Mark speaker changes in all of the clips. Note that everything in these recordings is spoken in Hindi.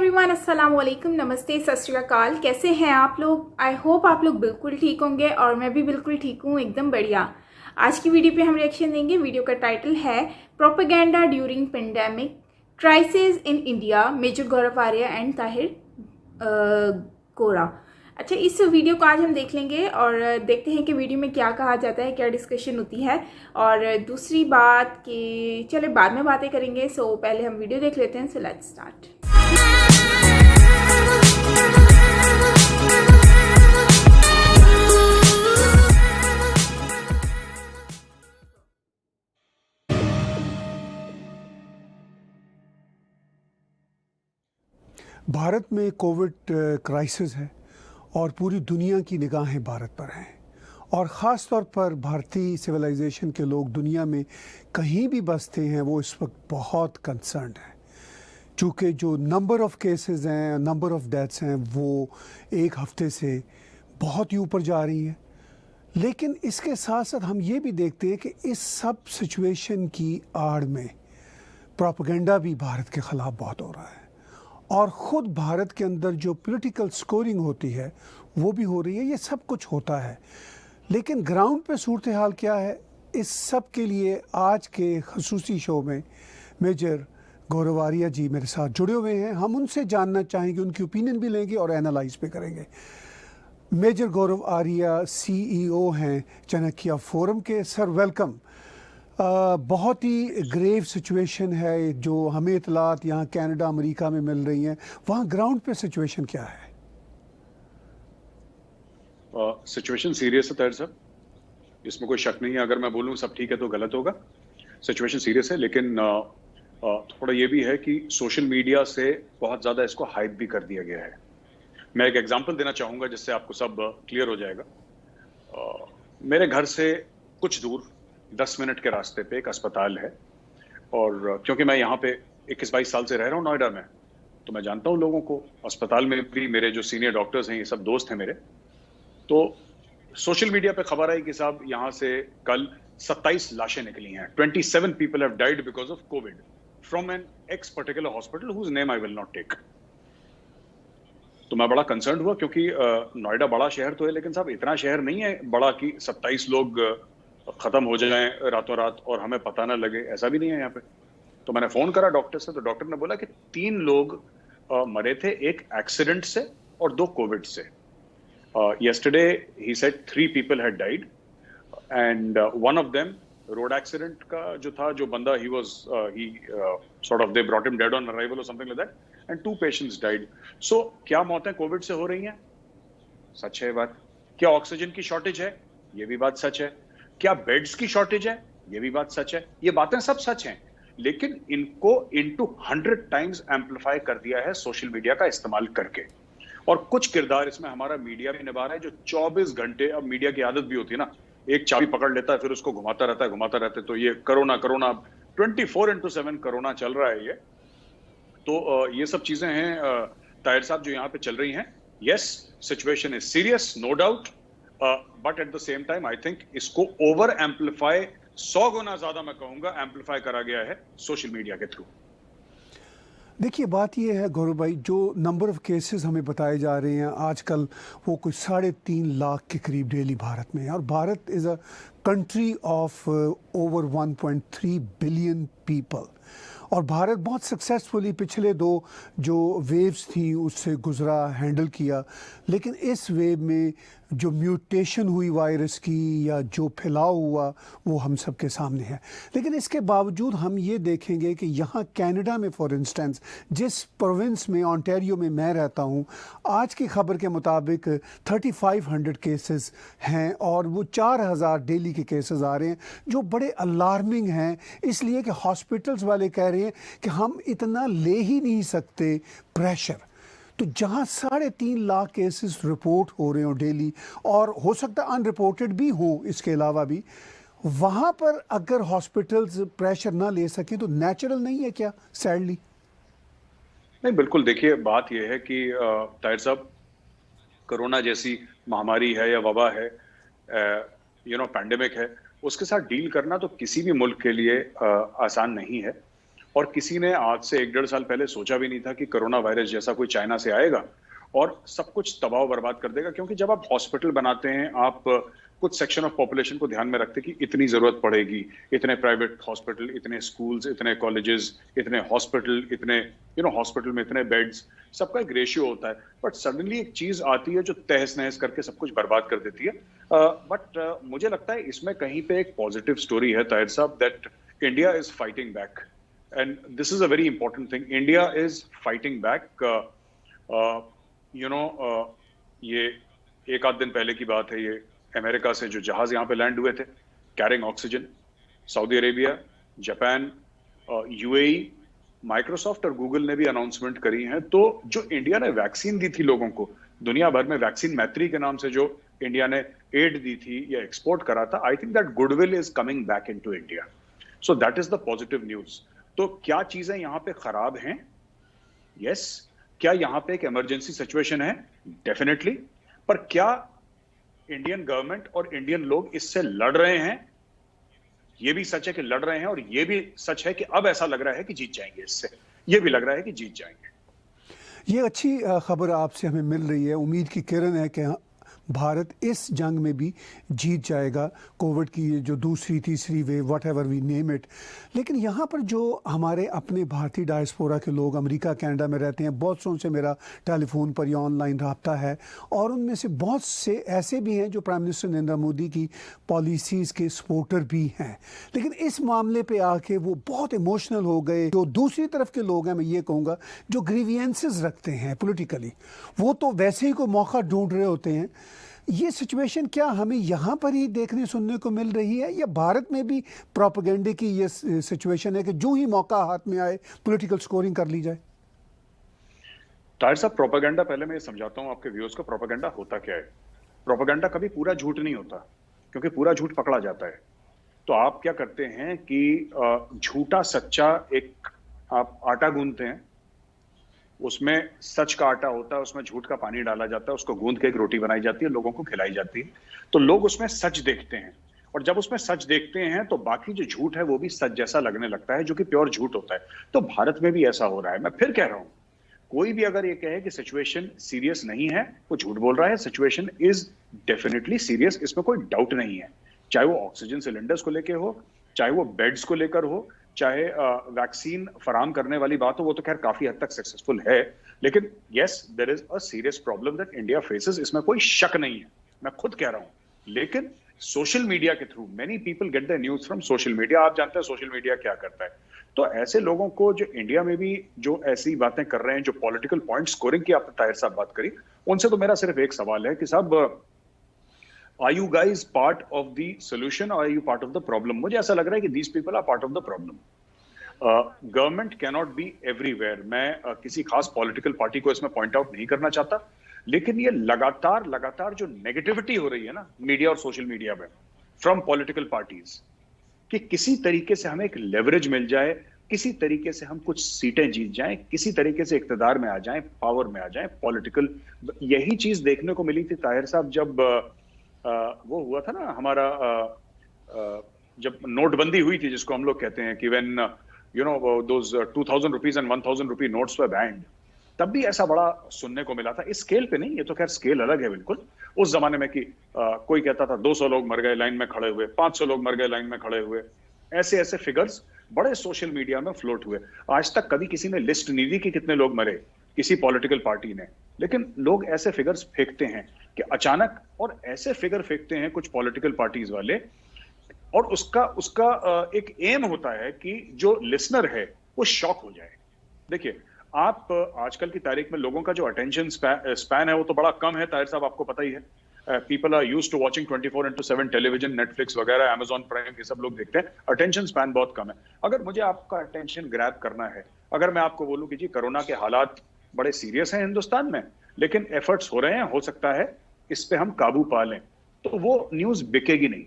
Speaker 1: एवरीवन, अस्सलाम वालेकुम, नमस्ते, सत श्री अकाल। कैसे हैं आप लोग? आई होप आप लोग बिल्कुल ठीक होंगे और मैं भी बिल्कुल ठीक हूँ, एकदम बढ़िया। आज की वीडियो पे हम रिएक्शन देंगे। वीडियो का टाइटल है propaganda during pandemic crisis in India, major Gaurav Arya and Tahir Gora. अच्छा, इस वीडियो को आज हम देख लेंगे और देखते हैं कि वीडियो में क्या कहा जाता है, क्या डिस्कशन होती है। और दूसरी बात कि चले बाद में बातें करेंगे, सो पहले हम वीडियो देख लेते हैं। So let's start.
Speaker 2: भारत में कोविड क्राइसिस है और पूरी दुनिया की निगाहें भारत पर हैं और ख़ास तौर पर भारतीय सिविलाइजेशन के लोग दुनिया में कहीं भी बसते हैं वो इस वक्त बहुत कंसर्न्ड हैं, चूँकि जो नंबर ऑफ़ केसेस हैं, नंबर ऑफ़ डेथ्स हैं, वो एक हफ्ते से बहुत ही ऊपर जा रही हैं। लेकिन इसके साथ साथ हम ये भी देखते हैं कि इस सब सिचुएशन की आड़ में प्रोपेगेंडा भी भारत के ख़िलाफ़ बहुत हो रहा है और ख़ुद भारत के अंदर जो पॉलिटिकल स्कोरिंग होती है वो भी हो रही है। ये सब कुछ होता है, लेकिन ग्राउंड पे सूरत हाल क्या है, इस सब के लिए आज के ख़ुसूसी शो में मेजर गौरव आर्या जी मेरे साथ जुड़े हुए हैं। हम उनसे जानना चाहेंगे, उनकी ओपिनियन भी लेंगे और एनालाइज भी करेंगे। मेजर गौरव आर्या CEO हैं चाणक्य फोरम के। Sir welcome. बहुत ही ग्रेव सिचुएशन है जो हमें इतलात यहाँ कनाडा अमेरिका में मिल रही हैं, वहाँ ग्राउंड पे सिचुएशन क्या है?
Speaker 3: सिचुएशन सीरियस है ताहिर साहब, इसमें कोई शक नहीं है। अगर मैं बोलूँ सब ठीक है तो गलत होगा। सिचुएशन सीरियस है, लेकिन थोड़ा ये भी है कि सोशल मीडिया से बहुत ज़्यादा इसको हाइप भी कर दिया गया है। मैं एक एग्जांपल देना चाहूँगा जिससे आपको सब क्लियर हो जाएगा। मेरे घर से कुछ दूर 10 मिनट के रास्ते पे एक अस्पताल है और क्योंकि मैं यहाँ पे 21-22 साल से रह रहा हूँ नोएडा में, तो मैं जानता हूँ लोगों को। अस्पताल में भी मेरे जो सीनियर डॉक्टर्स हैं ये सब दोस्त हैं मेरे। तो सोशल मीडिया पे खबर आई कि साहब यहाँ से कल 27 लाशें निकली हैं। 27 people have died because of COVID from an ex particular hospital whose name I will not take. तो मैं बड़ा कंसर्न हुआ क्योंकि नोएडा बड़ा शहर तो है, लेकिन साहब इतना शहर नहीं है बड़ा कि 27 लोग खत्म हो जाएं रातों रात और हमें पता ना लगे, ऐसा भी नहीं है यहाँ पे। तो मैंने फोन करा डॉक्टर से, तो डॉक्टर ने बोला कि 3 लोग मरे थे, एक एक्सीडेंट से और 2 कोविड से। yesterday he said 3 people had died and one of them road accident का जो था, जो बंदा he sort of they brought him dead on arrival or something like that and 2 patients died. So क्या मौतें कोविड से हो रही हैं? सच है बात। क्या ऑक्सीजन की शॉर्टेज है? ये भी बात सच है। क्या बेड्स की शॉर्टेज है? ये भी बात सच है। ये बातें सब सच हैं, लेकिन इनको into 100 टाइम्स एम्पलीफाई कर दिया है सोशल मीडिया का इस्तेमाल करके। और कुछ किरदार इसमें हमारा मीडिया भी निभा रहा है जो 24 घंटे, अब मीडिया की आदत भी होती है ना, एक चाबी पकड़ लेता है फिर उसको घुमाता रहता है। तो ये कोरोना 24/7 कोरोना चल रहा है ये। तो ये सब चीजें हैं ताहिर साहब जो यहाँ पे चल रही हैं। Yes, situation is serious, no doubt, but at the same time I think इसको ओवर एम्पलीफाई 100 गुना ज्यादा मैं कहूंगा एम्पलीफाई करा गया है सोशल मीडिया के थ्रू।
Speaker 2: देखिए, बात ये है गौरव भाई, जो नंबर ऑफ़ केसेस हमें बताए जा रहे हैं आजकल वो कुछ 3.5 लाख के करीब डेली भारत में है और Bharat is a country of over 1.3 billion people और भारत बहुत सक्सेसफुली पिछले 2 जो वेव्स थी उससे गुज़रा, हैंडल किया। लेकिन इस वेव में जो म्यूटेशन हुई वायरस की या जो फैलाव हुआ वो हम सब के सामने है। लेकिन इसके बावजूद हम ये देखेंगे कि यहाँ कनाडा में फॉर इंस्टेंस, जिस प्रोविंस में ओंटारियो में मैं रहता हूँ, आज की खबर के मुताबिक 3500 केसेस हैं और वो 4000 डेली के केसेस आ रहे हैं, जो बड़े अलार्मिंग हैं। इसलिए कि हॉस्पिटल्स वाले कह रहे हैं कि हम इतना ले ही नहीं सकते प्रेशर। तो जहाँ 3.5 लाख केसेस रिपोर्ट हो रहे हो डेली और हो सकता है अनरिपोर्टेड भी हो, इसके अलावा भी वहाँ पर अगर हॉस्पिटल्स प्रेशर ना ले सके तो नेचुरल नहीं है क्या? सैडली
Speaker 3: नहीं, बिल्कुल। देखिए, बात यह है कि ताहिर साहब, कोरोना जैसी महामारी है या वबा है, पैंडेमिक है, उसके साथ डील करना तो किसी भी मुल्क के लिए आसान नहीं है। और किसी ने आज से 1-1.5 साल पहले सोचा भी नहीं था कि कोरोना वायरस जैसा कोई चाइना से आएगा और सब कुछ तबाह बर्बाद कर देगा। क्योंकि जब आप हॉस्पिटल बनाते हैं, आप कुछ सेक्शन ऑफ पॉपुलेशन को ध्यान में रखते कि इतनी जरूरत पड़ेगी, इतने प्राइवेट हॉस्पिटल, इतने स्कूल्स, इतने कॉलेजेस, इतने हॉस्पिटल, इतने हॉस्पिटल में इतने बेड्स, सबका एक रेशियो होता है। बट सडनली एक चीज आती है जो तहस नहस करके सब कुछ बर्बाद कर देती है। बट मुझे लगता है इसमें कहीं पे एक पॉजिटिव स्टोरी है ताहिर साहब, that India is fighting back and this is a very important thing. India is fighting back. ये एक आध दिन पहले की बात है, ये अमेरिका से जो जहाज यहाँ पे लैंड हुए थे carrying oxygen, Saudi Arabia, Japan, UAE, Microsoft और गूगल ने भी अनाउंसमेंट करी है। तो जो इंडिया ने वैक्सीन दी थी लोगों को, दुनिया भर में वैक्सीन मैत्री के नाम से जो इंडिया ने एड दी थी या एक्सपोर्ट करा था, I think that goodwill is coming back into India. So that is the positive news. तो क्या चीजें यहाँ पे खराब हैं? यस। क्या यहाँ पे एक इमरजेंसी सिचुएशन है? डेफिनेटली। पर क्या इंडियन गवर्नमेंट और इंडियन लोग इससे लड़ रहे हैं? ये भी सच है कि लड़ रहे हैं, और ये भी सच है कि अब ऐसा लग रहा है कि जीत जाएंगे। इससे ये भी लग रहा है कि जीत जाएंगे।
Speaker 2: ये अच्छी खबर आपसे हमें मिल रही है। उम्मीद की किरण है कि भारत इस जंग में भी जीत जाएगा, कोविड की जो दूसरी तीसरी wave, whatever we name it. लेकिन यहाँ पर जो हमारे अपने भारतीय डायस्पोरा के लोग अमेरिका कनाडा में रहते हैं, बहुत सौ से मेरा टेलीफोन पर या ऑनलाइन रब्ता है, और उनमें से बहुत से ऐसे भी हैं जो प्राइम मिनिस्टर नरेंद्र मोदी की पॉलिसीज़ के सपोर्टर भी हैं, लेकिन इस मामले पे आके वो बहुत इमोशनल हो गए। जो दूसरी तरफ के लोग हैं, मैं ये कहूँगा, जो ग्रीवियंसेस रखते हैं पॉलिटिकली, वो तो वैसे ही कोई मौका ढूंढ रहे होते हैं। ये सिचुएशन क्या हमें यहाँ पर ही देखने सुनने को मिल रही है, या भारत में भी प्रोपेगेंडे की ये सिचुएशन है कि जो ही मौका हाथ में आए पॉलिटिकल स्कोरिंग कर ली जाए?
Speaker 3: ताहिर साहब, प्रोपेगेंडा, पहले मैं ये समझाता हूँ आपके व्यूअर्स को प्रोपेगेंडा होता क्या है। प्रोपेगेंडा कभी पूरा झूठ नहीं होता, क्योंकि पूरा झूठ पकड़ा जाता है। तो आप क्या करते हैं कि झूठा सच्चा एक आप आटा गूंथते हैं, उसमें सच का आटा होता है, उसमें झूठ का पानी डाला जाता है, उसको गूंद के एक रोटी बनाई जाती है, लोगों को खिलाई जाती है। तो लोग उसमें सच देखते हैं, और जब उसमें सच देखते हैं तो बाकी जो झूठ है वो भी सच जैसा लगने लगता है, जो कि प्योर झूठ होता है। तो भारत में भी ऐसा हो रहा है। मैं फिर कह रहा हूं, कोई भी अगर ये कहे कि सिचुएशन सीरियस नहीं है, वो झूठ बोल रहा है। सिचुएशन इज डेफिनेटली सीरियस, इसमें कोई डाउट नहीं है। चाहे वो ऑक्सीजन सिलेंडर्स को लेकर हो, चाहे वो बेड्स को लेकर हो, चाहे वैक्सीन फराम करने वाली बात हो, वो तो खैर काफी हद तक सक्सेसफुल है। लेकिन yes, there is a serious problem that India faces, इसमें कोई शक नहीं है, मैं खुद कह रहा हूं। लेकिन सोशल मीडिया के through many people get the news from social media. आप जानते हैं सोशल मीडिया क्या करता है। तो ऐसे लोगों को जो इंडिया में भी जो ऐसी बातें कर रहे हैं, जो पॉलिटिकल पॉइंट स्कोरिंग की आपने ताहिर साहब बात करी, उनसे तो मेरा सिर्फ एक सवाल है कि साहब, are you guys part of the solution और are you part of the problem? मुझे ऐसा लग रहा है कि these people are part of the problem. Government cannot be everywhere. मैं किसी खास पॉलिटिकल पार्टी को इसमें पॉइंट आउट नहीं करना चाहता, लेकिन ये लगातार जो नेगेटिविटी हो रही है ना मीडिया और सोशल मीडिया में फ्रॉम पॉलिटिकल पार्टीज, कि किसी तरीके से हमें एक लेवरेज मिल जाए, किसी तरीके से हम कुछ सीटें जीत जाएं, किसी तरीके से इक्तदार में आ जाएं, पावर में आ जाएं, पॉलिटिकल। यही चीज देखने को मिली थी ताहिर साहब जब वो हुआ था ना हमारा, जब नोटबंदी हुई थी, जिसको हम लोग कहते हैं कि when those 2000 rupees and 1000 rupee notes were banned, तब भी ऐसा बड़ा सुनने को मिला था। इस स्केल पे नहीं, ये तो खैर स्केल अलग है बिल्कुल। उस जमाने में कि कोई कहता था 200 लोग मर गए लाइन में खड़े हुए, 500 लोग मर गए लाइन में खड़े हुए, ऐसे ऐसे फिगर्स बड़े सोशल मीडिया में फ्लोट हुए। आज तक कभी किसी ने लिस्ट नहीं दी कि कितने लोग मरे, किसी पॉलिटिकल पार्टी ने, लेकिन लोग ऐसे फिगर्स फेंकते हैं कि अचानक, और ऐसे फिगर फेंकते हैं कुछ पॉलिटिकल पार्टीज वाले, और उसका एक एम होता है कि जो लिसनर है वो शॉक हो जाए। देखिए, आप आजकल की तारीख में लोगों का जो अटेंशन स्पैन है वो तो बड़ा कम है ताहिर साहब, आपको पता ही है। People are used to watching 24/7 television, Netflix वगैरह, अमेजॉन प्राइम, ये सब लोग देखते हैं। अटेंशन स्पैन बहुत कम है। अगर मुझे आपका अटेंशन ग्रैब करना है, अगर मैं आपको बोलूं कि जी कोरोना के हालात बड़े सीरियस हैं हिंदुस्तान में, लेकिन एफर्ट्स हो रहे हैं, हो सकता है इस पे हम काबू पा लें, तो वो न्यूज बिकेगी नहीं,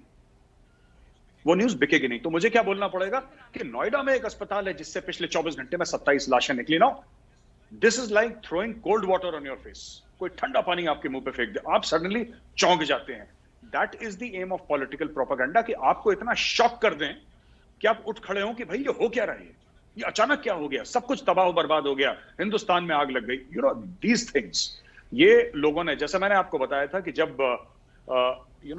Speaker 3: वो न्यूज बिकेगी नहीं। तो मुझे क्या बोलना पड़ेगा कि नोएडा में एक अस्पताल है जिससे पिछले 24 घंटे में 27 लाशें निकली ना। This is like throwing cold water on your face. कोई ठंडा पानी आपके मुंह पे फेंक दे, आप सडनली चौंक जाते हैं। That is the aim of political propaganda, कि आपको इतना शॉक कर दें कि आप उठ खड़े हो कि भाई ये हो क्या रहा है। ये अचानक क्या हो गया, सब कुछ तबाह बर्बाद हो गया, हिंदुस्तान में आग लग गई, दीज थिंग्स। ये लोगों ने, जैसे मैंने आपको बताया था कि जब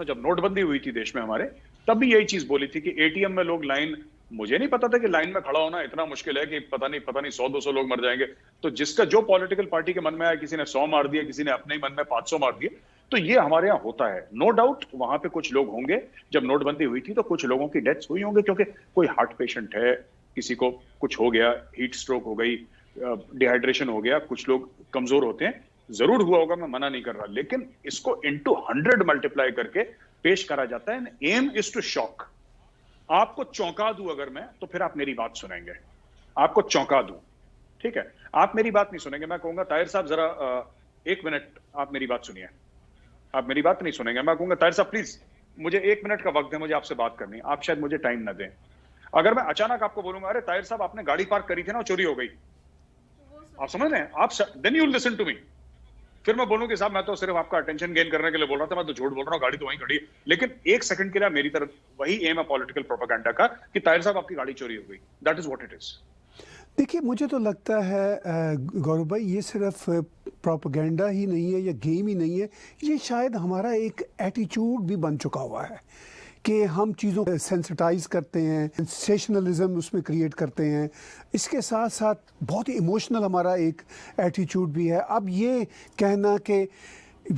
Speaker 3: जब नोटबंदी हुई थी देश में हमारे, तब भी यही चीज बोली थी कि एटीएम में लोग लाइन, मुझे नहीं पता था कि लाइन में खड़ा होना इतना मुश्किल है कि पता नहीं 100-200 लोग मर जाएंगे। तो जिसका जो पॉलिटिकल पार्टी के मन में आया, किसी ने 100 मार दिया, किसी ने अपने ही मन में 500 मार दिए। तो ये हमारे यहाँ होता है, नो डाउट। वहां पे कुछ लोग होंगे, जब नोटबंदी हुई थी तो कुछ लोगों की डेथ्स हुई होंगी, क्योंकि कोई हार्ट पेशेंट है, किसी को कुछ हो गया, हीट स्ट्रोक हो गई, डिहाइड्रेशन हो गया, कुछ लोग कमजोर होते हैं, जरूर हुआ होगा, मैं मना नहीं कर रहा, लेकिन इसको इनटू 100 मल्टीप्लाई करके पेश करा जाता है। Aim is to shock. आपको चौंका दूं अगर मैं, तो फिर आप मेरी बात सुनेंगे। आपको चौंका दूं, ठीक है, आप मेरी बात नहीं सुनेंगे। मैं कहूंगा ताहिर साहब जरा 1 मिनट आप मेरी बात सुनिए। आप मेरी बात नहीं सुनेंगे। मैं कहूंगा ताहिर साहब प्लीज मुझे 1 मिनट का वक्त है, मुझे आपसे बात करनी है। आप शायद मुझे टाइम ना दें। अगर मैं अचानक आपको बोलूंगा अरे ताहिर साहब आपने गाड़ी पार्क करी थी ना, चोरी हो गई, आप समझ रहे हैं, आप then you listen to me. फिर मैं बोलूं कि साहब मैं तो सिर्फ आपका अटेंशन गेन करने के लिए बोल रहा था, मैं तो झूठ बोल रहा हूं, गाड़ी तो वहीं खड़ी है। लेकिन 1 सेकंड के लिए मेरी तरफ वही एम है पॉलिटिकल प्रोपेगेंडा का कि ताहिर साहब आपकी गाड़ी चोरी हो गई। That is what it is.
Speaker 2: देखिए, मुझे तो लगता है गौरव भाई, ये सिर्फ प्रोपेगेंडा ही नहीं है या गेम ही नहीं है, ये शायद हमारा एक एटीट्यूड भी बन चुका हुआ है कि हम चीज़ों को सेंसिटाइज करते हैं, सेंसेशनलिज्म उसमें क्रिएट करते हैं। इसके साथ साथ बहुत ही इमोशनल हमारा एक एटीट्यूड भी है। अब ये कहना कि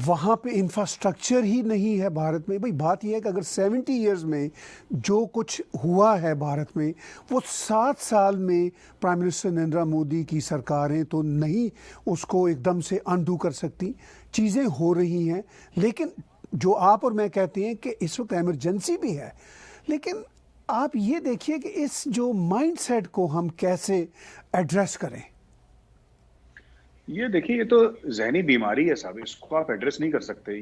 Speaker 2: वहाँ पे इंफ्रास्ट्रक्चर ही नहीं है भारत में, भाई बात यह है कि अगर 70 इयर्स में जो कुछ हुआ है भारत में, वो 7 साल में प्राइम मिनिस्टर नरेंद्र मोदी की सरकारें तो नहीं उसको एकदम से अनडू कर सकती। चीज़ें हो रही हैं, लेकिन जो आप और मैं कहते हैं कि इस वक्त इमरजेंसी भी है, लेकिन आप ये देखिए कि इस जो माइंडसेट को हम कैसे एड्रेस करें।
Speaker 3: ये देखिए, ये तो जहनी बीमारी है साहब, इसको आप एड्रेस नहीं कर सकते।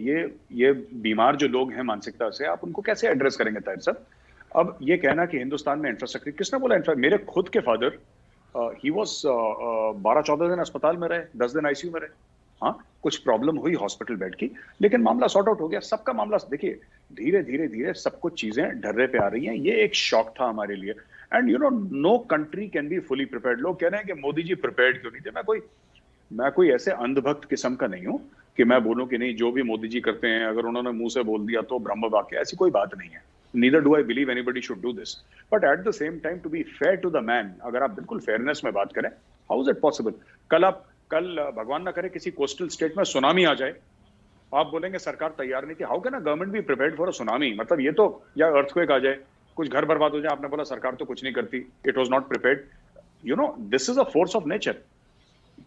Speaker 3: ये बीमार जो लोग हैं मानसिकता से, आप उनको कैसे एड्रेस करेंगे ताहिर साहब? अब ये कहना कि हिंदुस्तान में इंफ्रास्ट्रक्चर, किसने बोला? मेरे खुद के फादर ही वाज 12-14 दिन अस्पताल में रहे, 10 दिन आईसीयू में रहे। हाँ, कुछ प्रॉब्लम हुई हॉस्पिटल बेड की, लेकिन मामला सॉर्ट आउट हो गया। सबका मामला, देखिए धीरे धीरे सब कुछ चीजें ढर्रे पे आ रही हैं। ये एक शॉक था हमारे लिए। And no country can be fully prepared. लोग कह रहे हैं कि मोदी जी प्रिपेयर्ड क्यों नहीं थे। मैं कोई ऐसे अंधभक्त किस्म का नहीं हूं कि मैं बोलूं कि नहीं, जो भी मोदी जी करते हैं अगर उन्होंने मुंह से बोल दिया तो ब्रह्म वाक्य, ऐसी कोई बात नहीं है। Neither do I believe anybody should do this, but at the same time to be fair to the man, अगर आप बिल्कुल फेयरनेस में बात करें, हाउ इज इट पॉसिबल? कल भगवान ना करे किसी कोस्टल स्टेट में सुनामी आ जाए, आप बोलेंगे सरकार तैयार नहीं थी। How can a government be prepared for a tsunami? मतलब ये तो, या अर्थक्वेक आ जाए, कुछ घर बर्बाद हो जाए, आपने बोला सरकार तो कुछ नहीं करती, it was not prepared. This is a force of nature.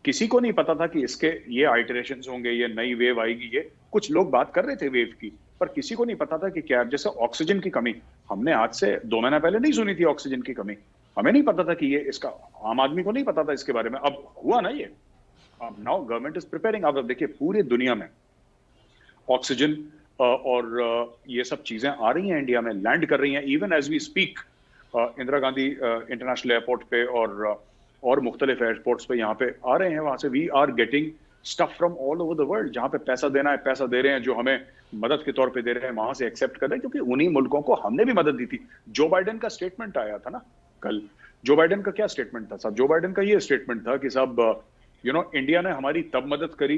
Speaker 3: किसी को नहीं पता था कि इसके ये आइटरेशंस होंगे, ये नई वेव आएगी। ये कुछ लोग बात कर रहे थे वेव की, पर किसी को नहीं पता था कि क्या, जैसे ऑक्सीजन की कमी, हमने आज से 2 महीना पहले नहीं सुनी थी ऑक्सीजन की कमी। हमें नहीं पता था कि ये, इसका आम आदमी को नहीं पता था इसके बारे में। अब हुआ ना ये, अब नाउ गवर्नमेंट इज प्रिपेयरिंग। अब देखिए पूरी दुनिया में ऑक्सीजन और ये सब चीजें आ रही हैं, इंडिया में लैंड कर रही हैं even as we speak. Indira Gandhi international airport पे और मुख्तलिफ एयरपोर्ट्स पे यहाँ पे आ रहे हैं। वहां से we are getting stuff from all over the world. जहाँ पे पैसा देना है पैसा दे रहे हैं, जो हमें मदद के तौर पे दे रहे हैं वहां से एक्सेप्ट कर रहे हैं, क्योंकि उन्हीं मुल्कों को हमने भी मदद दी थी। जो बाइडेन का स्टेटमेंट आया था ना कल, जो बाइडेन का क्या स्टेटमेंट था साहब? जो बाइडेन का ये स्टेटमेंट था कि साहब इंडिया ने हमारी तब मदद करी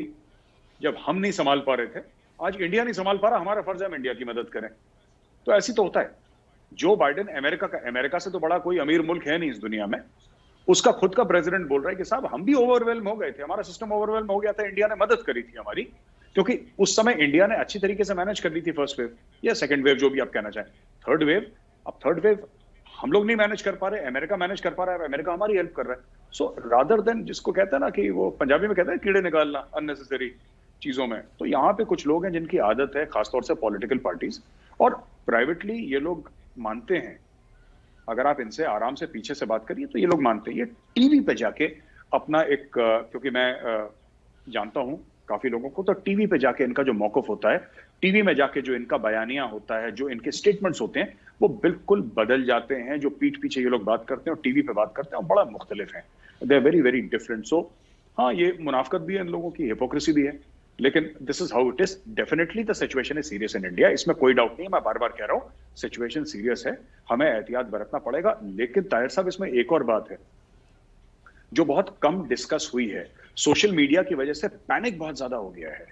Speaker 3: जब हम नहीं संभाल पा रहे थे। आज इंडिया नहीं संभाल पा रहा, हमारा फर्ज है हम इंडिया की मदद करें। तो ऐसी तो होता है। जो बाइडेन अमेरिका से तो बड़ा कोई अमीर मुल्क है नहीं इस दुनिया में, उसका खुद का प्रेसिडेंट बोल रहा है कि साहब हम भी ओवरवेल्म हो गए थे, हमारा सिस्टम ओवरवेल्म हो गया था, इंडिया ने मदद करी थी हमारी, क्योंकि उस समय इंडिया ने अच्छी तरीके से मैनेज कर ली थी फर्स्ट वेव या सेकंड वेव, जो भी आप कहना चाहें। थर्ड वेव, अब थर्ड वेव हम लोग नहीं मैनेज कर पा रहे, अमेरिका मैनेज कर पा रहा है, अमेरिका हमारी हेल्प कर रहा है। सो रादर देन, जिसको कहते हैं ना कि वो पंजाबी में कहते हैं कीड़े निकालना अननेसेसरी चीजों में, तो यहाँ पे कुछ लोग हैं जिनकी आदत है, खासतौर से पॉलिटिकल पार्टीज, और प्राइवेटली ये लोग मानते हैं। अगर आप इनसे आराम से पीछे से बात करिए तो ये लोग मानते हैं। ये टीवी पे जाके अपना एक, क्योंकि मैं जानता हूं काफी लोगों को, तो टीवी पे जाके इनका जो मौकफ होता है, टीवी में जाके जो इनका बयानिया होता है, जो इनके स्टेटमेंट्स होते हैं, वो बिल्कुल बदल जाते हैं। जो पीठ पीछे ये लोग बात करते हैं और टीवी पे बात करते हैं, वो बड़ा मुख्तलिफ है। They are very very different. So हाँ, ये मुनाफकत भी है इन लोगों की, हिपोक्रेसी भी है, लेकिन this is how it is. Definitely the situation is serious in India, इसमें कोई डाउट नहीं है। मैं बार बार कह रहा हूं सिचुएशन सीरियस है, हमें एहतियात बरतना पड़ेगा। लेकिन ताहिर साहब, इसमें एक और बात है, जो बहुत कम डिस्कस हुई है। सोशल मीडिया की वजह से पैनिक बहुत ज्यादा हो गया है,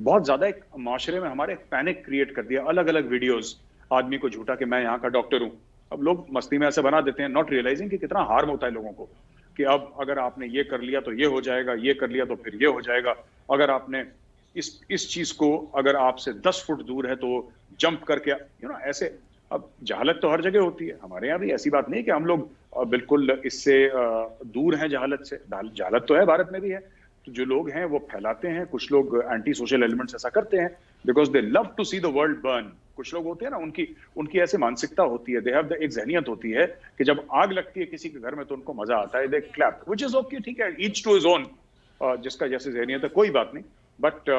Speaker 3: बहुत ज्यादा एक माशरे में हमारे पैनिक क्रिएट कर दिया। अलग अलग वीडियोस, आदमी को झूठा कि मैं यहाँ का डॉक्टर हूं, अब लोग मस्ती में ऐसे बना देते हैं, नॉट रियलाइजिंग कि कितना हार्म होता है लोगों को, कि अब अगर आपने ये कर लिया तो ये हो जाएगा, ये कर लिया तो फिर ये हो जाएगा, अगर आपने इस चीज को अगर आपसे 10 फुट दूर है तो जंप करके ऐसे। अब जहालत तो हर जगह होती है, हमारे यहाँ भी ऐसी बात नहीं कि हम लोग बिल्कुल इससे दूर हैं जहालत से, जहालत तो है, भारत में भी है। तो जो लोग हैं वो फैलाते हैं, कुछ लोग एंटी सोशल एलिमेंट्स ऐसा करते हैं because they love to see the world burn. कुछ लोग होते हैं ना, उनकी ऐसी मानसिकता होती है, दे हैव एक जहनियत होती है कि जब आग लगती है किसी के घर में तो उनको मजा आता है, दे क्लैप, व्हिच इज ओके, ठीक है, ईच टू हिज ओन, जिसका जैसे जहनियत है कोई बात नहीं। But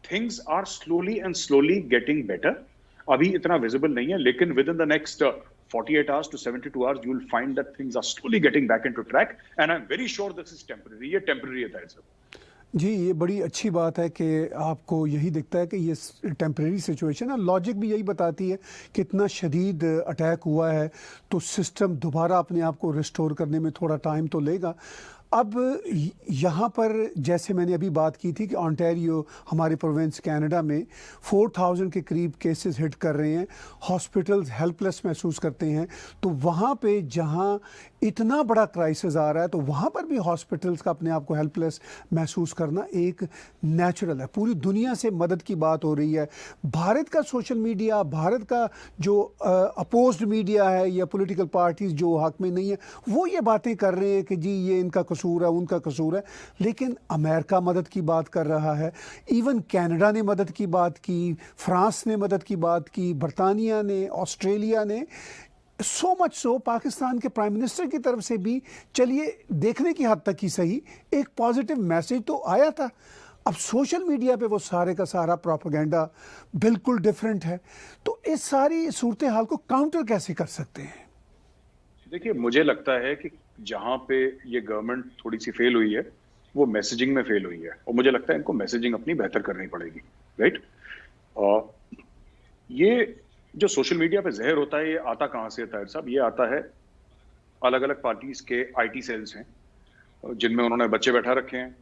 Speaker 3: things are slowly and slowly getting better. अभी इतना विजिबल नहीं है, लेकिन within the next 48 hours to 72 hours you will find that things are slowly getting back into track and I'm very sure this is temporary। ये temporary है सर।
Speaker 2: जी, ये बड़ी अच्छी बात है कि आपको यही दिखता है कि ये टेम्परेरी सिचुएशन है। लॉजिक भी यही बताती है कि इतना शदीद अटैक हुआ है तो सिस्टम दोबारा अपने आप को रिस्टोर करने में थोड़ा टाइम तो लेगा। अब यहाँ पर जैसे मैंने अभी बात की थी कि ओंटारियो हमारे प्रोविंस कनाडा में 4000 के करीब केसेस हिट कर रहे हैं, हॉस्पिटल्स हेल्पलेस महसूस करते हैं। तो वहाँ पे जहाँ इतना बड़ा क्राइसिस आ रहा है तो वहाँ पर भी हॉस्पिटल्स का अपने आप को हेल्पलेस महसूस करना एक नेचुरल है। पूरी दुनिया से मदद की बात हो रही है। भारत का सोशल मीडिया, भारत का जो अपोज्ड मीडिया है या पॉलिटिकल पार्टीज जो हक में नहीं है, वो ये बातें कर रहे हैं कि जी ये इनका कसूर है, उनका कसूर है। लेकिन अमेरिका मदद की बात कर रहा है, इवन कनाडा ने मदद की बात की, फ्रांस ने मदद की बात की, बरतानिया ने, ऑस्ट्रेलिया ने, सो मच सो पाकिस्तान के प्राइम मिनिस्टर की तरफ से भी चलिए देखने की हद तक ही सही एक पॉजिटिव मैसेज तो आया था। अब सोशल मीडिया पे वो सारे का सारा प्रोपेगेंडा बिल्कुल डिफरेंट है। तो इस सारी सूरत हाल को काउंटर कैसे कर सकते हैं?
Speaker 3: देखिए, मुझे लगता है कि जहां पे ये गवर्नमेंट थोड़ी सी फेल हुई है वो मैसेजिंग में फेल हुई है, और मुझे लगता है इनको मैसेजिंग अपनी बेहतर करनी पड़ेगी, राइट। ये जो सोशल मीडिया पे जहर होता है ये आता कहाँ से है ताहिर साहब? ये आता है अलग अलग पार्टीज के आईटी सेल्स हैं जिनमें उन्होंने बच्चे बैठा रखे हैं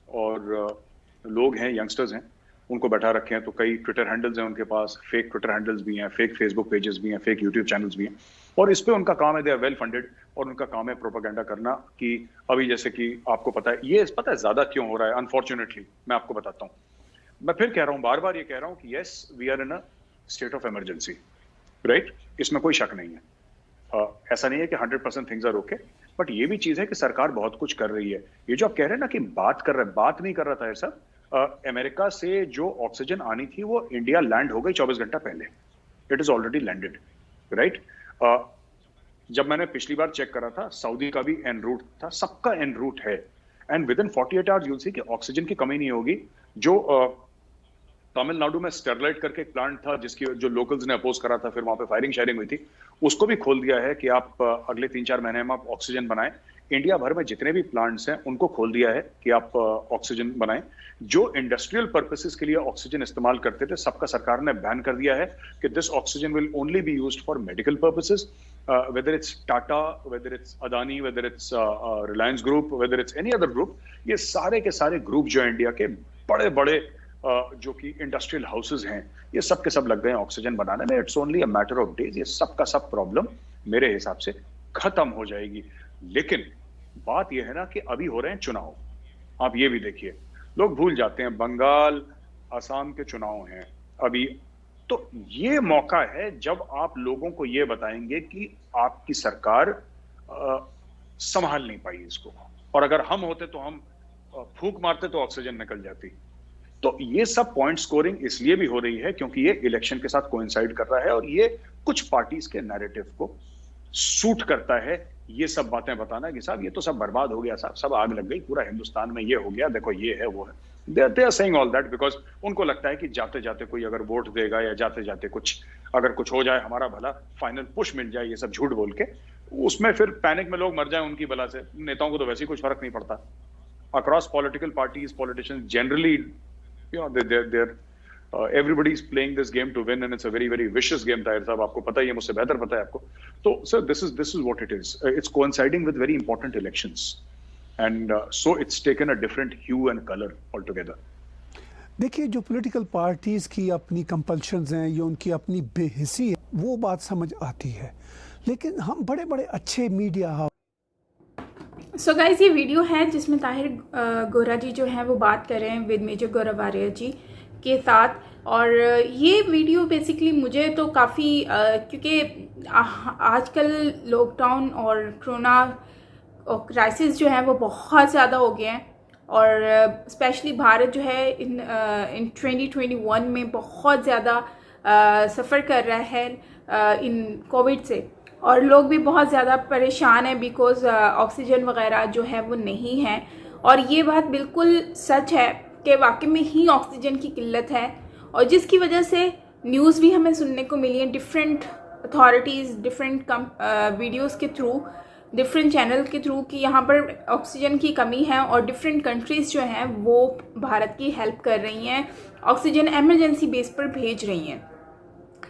Speaker 3: और लोग हैं, यंगस्टर्स हैं, उनको बैठा रखे हैं। तो कई ट्विटर हैंडल्स हैं उनके पास, फेक ट्विटर हैंडल्स भी हैं, फेक फेसबुक पेजेस भी हैं, फेक यूट्यूब चैनल्स भी हैं, और इस पे उनका काम है, दे आर वेल फंडेड, और उनका काम है प्रोपेगेंडा करना। कि अभी जैसे कि आपको पता है, ये पता है ज्यादा क्यों हो रहा है? अनफॉर्चुनेटली मैं आपको बताता हूँ। मैं फिर कह रहा हूँ, बार बार ये कह रहा हूँ कि yes, we are in a state of emergency, right, इसमें कोई शक नहीं है। ऐसा नहीं है कि 100% थिंग्स आर ओके, बट ये भी चीज है कि सरकार बहुत कुछ कर रही है। ये जो आप कह रहे हैं ना कि बात नहीं कर रहा था सर, अमेरिका से जो ऑक्सीजन आनी थी वो इंडिया लैंड हो गई 24 घंटा पहले, it is already landed, right. जब मैंने पिछली बार चेक करा था, सऊदी का भी एन रूट था, सबका एन रूट है, and with in 48 hours you'll see कि ऑक्सीजन की कमी नहीं होगी। जो तमिलनाडु में स्टेरलाइट करके एक प्लांट था जिसकी जो लोकल्स ने अपोज करा था, फिर वहां पे फायरिंग शेयरिंग हुई थी, उसको भी खोल दिया है कि आप अगले 3-4 महीने में आप ऑक्सीजन बनाएं। इंडिया भर में जितने भी प्लांट्स हैं उनको खोल दिया है कि आप ऑक्सीजन बनाएं। जो इंडस्ट्रियल पर्पसेस के लिए ऑक्सीजन इस्तेमाल करते थे, सबका सरकार ने बैन कर दिया है कि this oxygen will only be used for medical purposes, whether it's Tata, whether it's Adani, whether it's Reliance Group, whether it's any other group, ये सारे के सारे ग्रुप जो इंडिया के बड़े बड़े जो कि इंडस्ट्रियल हाउसेज हैं, ये सब के सब लग गए हैं ऑक्सीजन बनाने में। It's only a matter of days, ये सब का सब प्रॉब्लम मेरे हिसाब से खत्म हो जाएगी। लेकिन बात ये है ना कि अभी हो रहे हैं चुनाव, आप ये भी देखिए, लोग भूल जाते हैं बंगाल, असम के चुनाव हैं अभी। तो ये मौका है जब आप लोगों को ये बताएंगे कि आपकी सरकार संभाल नहीं पाई इसको, और अगर हम होते तो हम फूंक मारते तो ऑक्सीजन निकल जाती। तो ये सब पॉइंट स्कोरिंग इसलिए भी हो रही है क्योंकि ये इलेक्शन के साथ कोइंसाइड कर रहा है, और ये कुछ पार्टीज के नैरेटिव को सूट करता है ये सब बातें बताना कि साहब ये तो सब बर्बाद हो गया, साहब सब आग लग गई, पूरा हिंदुस्तान में ये हो गया, देखो ये है वो है। They are saying all that because उनको लगता है कि जाते जाते कोई अगर वोट देगा या जाते जाते अगर कुछ हो जाए, हमारा भला फाइनल पुश मिल जाए, ये सब झूठ बोल के उसमें फिर पैनिक में लोग मर जाए उनकी बला से। नेताओं को तो वैसे ही कुछ फर्क नहीं पड़ता। Across political parties, politicians generally everybody is playing this game to win and it's a very very vicious game. Tahir साहब आपको पता ही है, मुझसे बेहतर पता है आपको. तो sir, this is what it is. It's coinciding with very important elections, and so it's taken a different hue and color altogether.
Speaker 2: देखिए, जो पॉलिटिकल पार्टीज की अपनी कंपल्शंस हैं या उनकी अपनी बेहिसी है, वो बात समझ आती है, लेकिन हम बड़े बड़े अच्छे मीडिया
Speaker 1: सो गाइज, ये वीडियो है जिसमें ताहिर गोरा जी जो हैं वो बात कर रहे हैं विद मेजर गौरव आर्या जी के साथ. और ये वीडियो बेसिकली मुझे तो काफ़ी क्योंकि आजकल लॉकडाउन और कोरोना क्राइसिस जो है वो बहुत ज़्यादा हो गए हैं, और स्पेशली भारत जो है इन 2021 में बहुत ज़्यादा सफ़र कर रहा है इन कोविड से, और लोग भी बहुत ज़्यादा परेशान हैं बिकॉज़ ऑक्सीजन वगैरह जो है वो नहीं है. और ये बात बिल्कुल सच है कि वाकई में ही ऑक्सीजन की किल्लत है, और जिसकी वजह से न्यूज़ भी हमें सुनने को मिली है डिफरेंट अथॉरिटीज़, डिफरेंट वीडियोज़ के थ्रू, डिफरेंट चैनल के थ्रू कि यहाँ पर ऑक्सीजन की कमी है, और डिफरेंट कंट्रीज़ जो हैं वो भारत की हेल्प कर रही हैं, ऑक्सीजन एमरजेंसी बेस पर भेज रही हैं.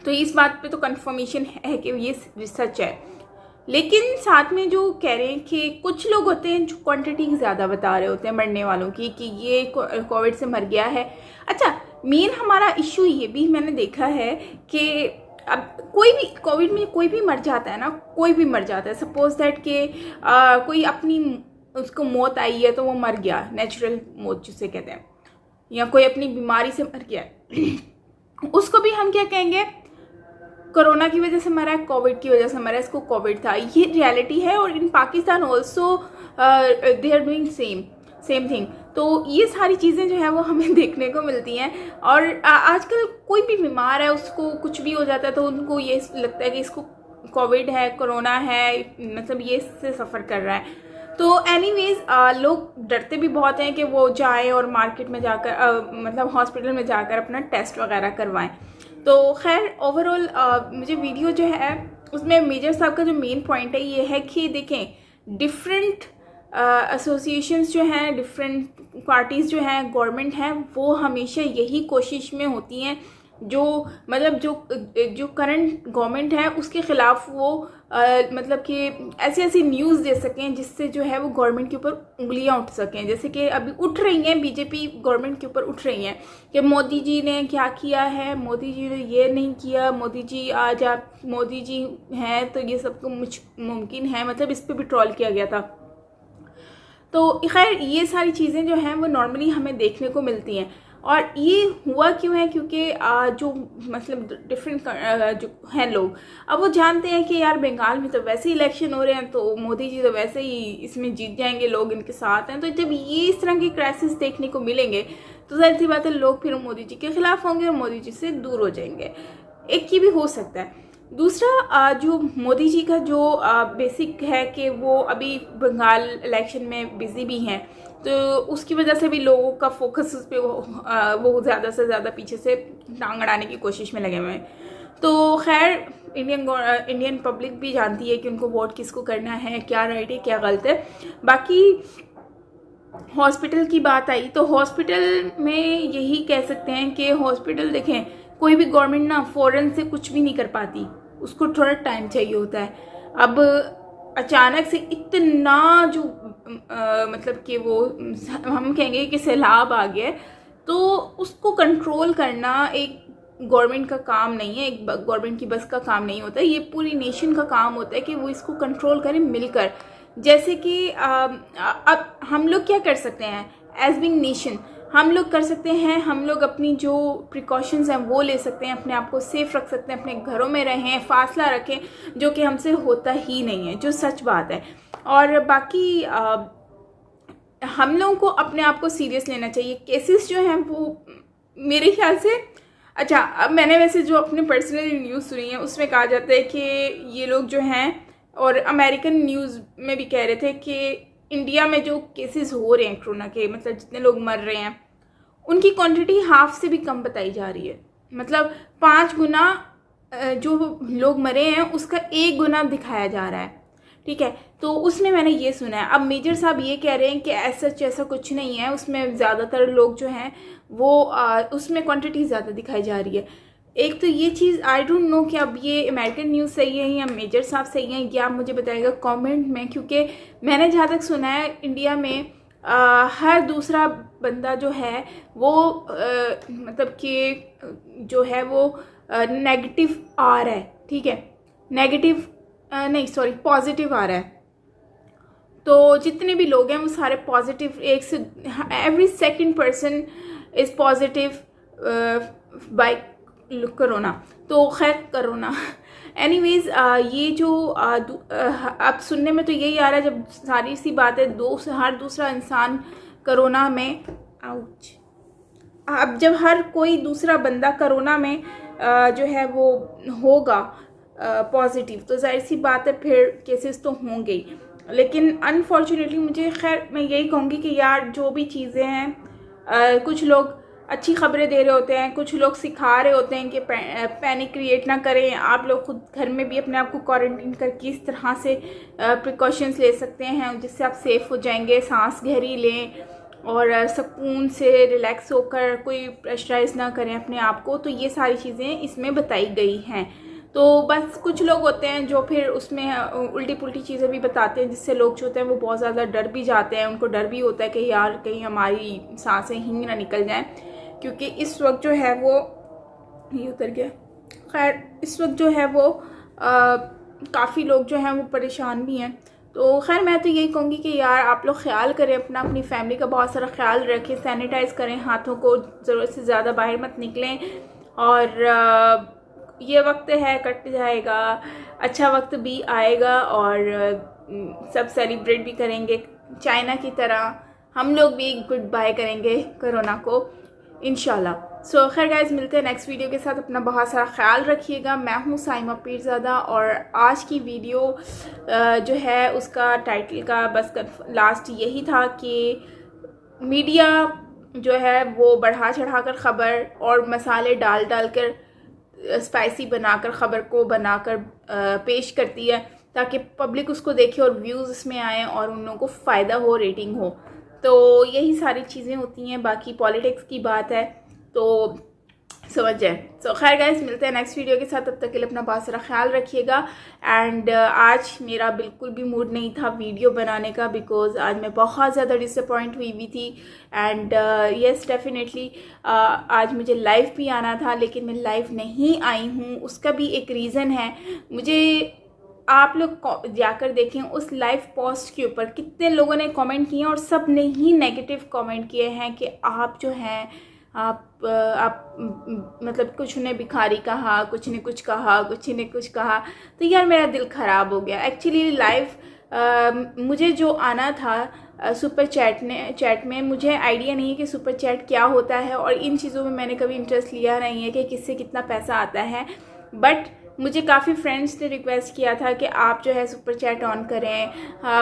Speaker 1: तो इस बात पे तो कंफर्मेशन है कि ये सच है. लेकिन साथ में जो कह रहे हैं कि कुछ लोग होते हैं जो क्वांटिटी ज़्यादा बता रहे होते हैं मरने वालों की, कि ये कोविड से मर गया है. अच्छा, मेन हमारा इशू ये भी मैंने देखा है कि अब कोई भी कोविड में कोई भी मर जाता है ना, कोई भी मर जाता है. सपोज दैट कि कोई अपनी उसको मौत आई है तो वो मर गया, नेचुरल मौत जिसे कहते हैं, या कोई अपनी बीमारी से मर गया उसको भी हम क्या कहेंगे, कोरोना की वजह से मरा है, कोविड की वजह से मरा है, इसको कोविड था. ये रियलिटी है. और in Pakistan also they are doing same thing. तो ये सारी चीज़ें जो है वो हमें देखने को मिलती हैं. और आजकल कोई भी बीमार है, उसको कुछ भी हो जाता है तो उनको ये लगता है कि इसको कोविड है, कोरोना है, मतलब ये इससे सफ़र कर रहा है. तो एनीवेज लोग डरते भी बहुत हैं कि वो जाएं और मार्केट में जाकर मतलब हॉस्पिटल में जाकर अपना टेस्ट वगैरह करवाएं. तो खैर ओवरऑल मुझे वीडियो जो है उसमें मेजर साहब का जो मेन पॉइंट है ये है कि देखें, डिफरेंट एसोसिएशंस जो हैं, डिफरेंट पार्टीज़ जो हैं, गवर्नमेंट हैं, वो हमेशा यही कोशिश में होती हैं जो मतलब जो करंट गवर्नमेंट है उसके ख़िलाफ़ वो मतलब कि ऐसी न्यूज़ दे सकें जिससे जो है वो गवर्नमेंट के ऊपर उंगलियां उठ सकें. जैसे कि अभी उठ रही हैं, बीजेपी गवर्नमेंट के ऊपर उठ रही हैं कि मोदी जी ने क्या किया है, मोदी जी ने ये नहीं किया, मोदी जी आज आप मोदी जी हैं तो ये सबको मुमकिन है, मतलब इस पर भी ट्रोल किया गया था. तो खैर ये सारी चीज़ें जो हैं वो नॉर्मली हमें देखने को मिलती हैं. और ये हुआ क्यों है, क्योंकि जो मतलब डिफरेंट जो हैं लोग, अब वो जानते हैं कि यार बंगाल में तो वैसे ही इलेक्शन हो रहे हैं तो मोदी जी तो वैसे ही इसमें जीत जाएंगे, लोग इनके साथ हैं. तो जब ये इस तरह के क्राइसिस देखने को मिलेंगे तो जाहिर सी बात है लोग फिर मोदी जी के खिलाफ होंगे और मोदी जी से दूर हो जाएंगे. एक ये भी हो सकता है. दूसरा जो मोदी जी का जो बेसिक है कि वो अभी बंगाल इलेक्शन में बिजी भी हैं, तो उसकी वजह से भी लोगों का फोकस उस पर वो ज़्यादा से ज़्यादा पीछे से टांग अड़ाने की कोशिश में लगे हुए हैं. तो खैर इंडियन पब्लिक भी जानती है कि उनको वोट किसको करना है, क्या राइट है क्या गलत है. बाकी हॉस्पिटल की बात आई तो हॉस्पिटल में यही कह सकते हैं कि हॉस्पिटल देखें, कोई भी गवर्नमेंट ना फ़ौरन से कुछ भी नहीं कर पाती, उसको थोड़ा टाइम चाहिए होता है. अब अचानक से इतना जो मतलब कि वो हम कहेंगे कि सैलाब आ गया, तो उसको कंट्रोल करना एक गवर्नमेंट का काम नहीं है, एक गवर्नमेंट की बस का काम नहीं होता है. ये पूरी नेशन का काम होता है कि वो इसको कंट्रोल करें मिलकर. जैसे कि अब हम लोग क्या कर सकते हैं एज बिंग नेशन, हम लोग कर सकते हैं, हम लोग अपनी जो प्रिकॉशंस हैं वो ले सकते हैं, अपने आप को सेफ रख सकते हैं, अपने घरों में रहें, फासला रखें, जो कि हमसे होता ही नहीं है, जो सच बात है. और बाकी हम लोगों को अपने आप को सीरियस लेना चाहिए. केसेस जो हैं वो मेरे ख्याल से, अच्छा अब मैंने वैसे जो अपने पर्सनल न्यूज़ सुनी है उसमें कहा जाता है कि ये लोग जो हैं, और अमेरिकन न्यूज़ में भी कह रहे थे कि इंडिया में जो केसेस हो रहे हैं कोरोना के, मतलब जितने लोग मर रहे हैं उनकी क्वांटिटी हाफ से भी कम बताई जा रही है. मतलब 5 गुना जो लोग मरे हैं उसका 1 गुना दिखाया जा रहा है. ठीक है। तो उसमें मैंने ये सुना है। अब मेजर साहब ये कह रहे हैं कि ऐसा कुछ नहीं है, उसमें ज़्यादातर लोग जो हैं वो उसमें क्वांटिटी ज़्यादा दिखाई जा रही है। एक तो ये चीज़ आई डोंट नो कि अब ये अमेरिकन न्यूज़ सही है या मेजर साहब सही हैं, ये आप मुझे बताइएगा कमेंट में, क्योंकि मैंने जहाँ तक सुना है इंडिया में हर दूसरा बंदा जो है वो मतलब कि जो है वो नेगेटिव आ रहा है, ठीक है, नेगेटिव नहीं सॉरी पॉजिटिव आ रहा है। तो जितने भी लोग हैं वो सारे पॉजिटिव, एक से every second person is positive bye corona. तो खैर कोरोना एनीवेज ये जो अब सुनने में तो यही आ रहा है, जब सारी सी बात है हर दूसरा इंसान कोरोना में आउच, अब जब हर कोई दूसरा बंदा कोरोना में जो है वो होगा पॉजिटिव, तो जाहिर सी बात है फिर केसेस तो होंगे ही। लेकिन अनफॉर्चुनेटली मुझे, खैर मैं यही कहूँगी कि यार जो भी चीज़ें हैं, कुछ लोग अच्छी खबरें दे रहे होते हैं, कुछ लोग सिखा रहे होते हैं कि पैनिक क्रिएट ना करें, आप लोग खुद घर में भी अपने आप को क्वारंटीन करके इस तरह से प्रिकॉशंस ले सकते हैं जिससे आप सेफ़ हो जाएंगे। सांस गहरी लें और सुकून से रिलैक्स होकर, कोई प्रेशराइज ना करें अपने आप को। तो ये सारी चीज़ें इसमें बताई गई हैं। तो बस कुछ लोग होते हैं जो फिर उसमें उल्टी पुल्टी चीज़ें भी बताते हैं, जिससे लोग जो होते हैं वो बहुत ज़्यादा डर भी जाते हैं। उनको डर भी होता है कि यार कहीं हमारी सांसें ही ना निकल जाएं, क्योंकि इस वक्त जो है वो ये उतर गया, खैर इस वक्त जो है वो काफ़ी लोग जो हैं वो परेशान भी हैं। तो खैर मैं तो यही कहूँगी कि यार आप लोग ख्याल करें अपना, अपनी फैमिली का बहुत सारा ख्याल रखें, सैनिटाइज़ करें हाथों को, ज़रूरत से ज़्यादा बाहर मत निकलें। और ये वक्त है, कट जाएगा, अच्छा वक्त भी आएगा और सब सेलिब्रेट भी करेंगे चाइना की तरह। हम लोग भी गुड बाय करेंगे कोरोना को इंशाल्लाह। सो खैर गाइस, मिलते हैं नेक्स्ट वीडियो के साथ। अपना बहुत सारा ख्याल रखिएगा। मैं हूँ साइमा पीरज़ादा और आज की वीडियो जो है उसका टाइटल का बस लास्ट यही था कि मीडिया जो है वो बढ़ा चढ़ा कर ख़बर और मसाले डाल कर स्पाइसी बनाकर ख़बर को बनाकर पेश करती है, ताकि पब्लिक उसको देखे और व्यूज़ इसमें आए और उन लोगों को फ़ायदा हो, रेटिंग हो। तो यही सारी चीज़ें होती हैं, बाकी पॉलिटिक्स की बात है तो समझ जाए। तो खैर गाइस, मिलते हैं नेक्स्ट वीडियो के साथ। तब तक के लिए अपना बहुत सारा ख्याल रखिएगा। एंड आज मेरा बिल्कुल भी मूड नहीं था वीडियो बनाने का, बिकॉज आज मैं बहुत ज़्यादा डिसअपॉइंट हुई थी। एंड यस डेफिनेटली आज मुझे लाइव भी आना था, लेकिन मैं लाइव नहीं आई हूँ। उसका भी एक रीज़न है। मुझे आप लोग जाकर देखें उस लाइव पोस्ट के ऊपर कितने लोगों ने कमेंट किए, और सब ने ही नेगेटिव कमेंट किए हैं कि आप जो हैं आप मतलब कुछ ने भिखारी कहा, कुछ ने कुछ कहा, कुछ ने कुछ कहा। तो यार मेरा दिल ख़राब हो गया। एक्चुअली लाइव मुझे जो आना था सुपर चैट में मुझे आइडिया नहीं है कि सुपर चैट क्या होता है, और इन चीज़ों में मैंने कभी इंटरेस्ट लिया नहीं है कि किससे कितना पैसा आता है। बट मुझे काफ़ी फ्रेंड्स ने रिक्वेस्ट किया था कि आप जो है सुपर चैट ऑन करें,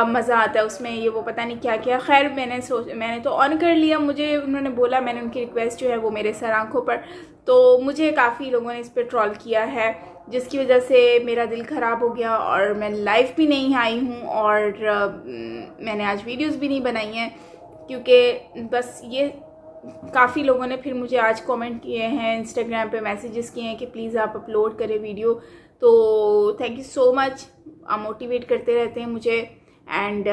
Speaker 1: मज़ा आता है उसमें, ये वो पता नहीं क्या क्या। खैर मैंने तो ऑन कर लिया। मुझे उन्होंने बोला, मैंने उनकी रिक्वेस्ट जो है वो मेरे सर आँखों पर, तो मुझे काफ़ी लोगों ने इस पर ट्रोल किया है, जिसकी वजह से मेरा दिल ख़राब हो गया और मैं लाइव भी नहीं आई हूँ और मैंने आज वीडियोज़ भी नहीं बनाई हैं, क्योंकि बस ये काफ़ी लोगों ने फिर मुझे आज कमेंट किए हैं, इंस्टाग्राम पे मैसेजेस किए हैं कि प्लीज़ आप अपलोड करें वीडियो। तो थैंक यू सो मच, आप मोटिवेट करते रहते हैं मुझे एंड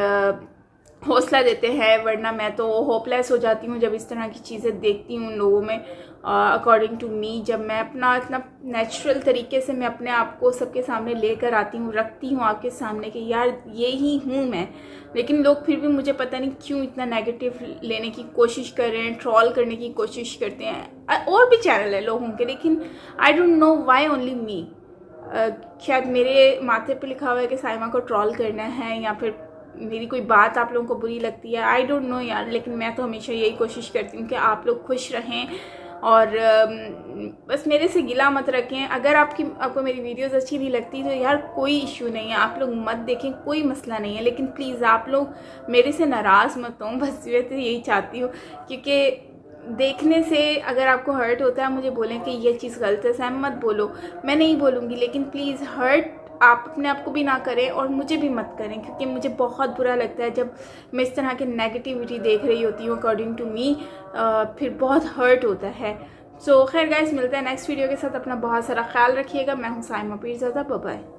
Speaker 1: हौसला देते हैं, वरना मैं तो होपलेस हो जाती हूँ जब इस तरह की चीज़ें देखती हूँ उन लोगों में। अकॉर्डिंग टू मी, जब मैं अपना इतना नेचुरल तरीके से मैं अपने आप को सबके सामने लेकर आती हूँ, रखती हूँ आपके सामने कि यार ये ही हूँ मैं, लेकिन लोग फिर भी मुझे पता नहीं क्यों इतना नेगेटिव लेने की कोशिश कर रहे हैं, ट्रोल करने की कोशिश करते हैं। और भी चैनल है लोगों के, लेकिन I don't know why only me. शायद मेरे माथे पे लिखा हुआ है कि साइमा को ट्रोल करना है, या फिर मेरी कोई बात आप लोगों को बुरी लगती है, आई डोंट नो यार। लेकिन मैं तो हमेशा यही कोशिश करती हूँ कि आप लोग खुश रहें और बस मेरे से गिला मत रखें। अगर आपको मेरी वीडियोस अच्छी नहीं लगती तो यार कोई इश्यू नहीं है, आप लोग मत देखें, कोई मसला नहीं है, लेकिन प्लीज़ आप लोग मेरे से नाराज़ मत हो। बस मैं तो यही चाहती हूँ, क्योंकि देखने से अगर आपको हर्ट होता है मुझे बोलें कि ये चीज़ गलत है, सैम मत बोलो, मैं नहीं बोलूँगी, लेकिन प्लीज़ हर्ट आप अपने आप को भी ना करें और मुझे भी मत करें, क्योंकि मुझे बहुत बुरा लगता है जब मैं इस तरह की नेगेटिविटी देख रही होती हूँ अकॉर्डिंग टू मी। फिर बहुत हर्ट होता है। सो खैर गाइस, मिलते हैं नेक्स्ट वीडियो के साथ। अपना बहुत सारा ख्याल रखिएगा। मैं हूँ साइमा पीरज़ादा। Bye bye.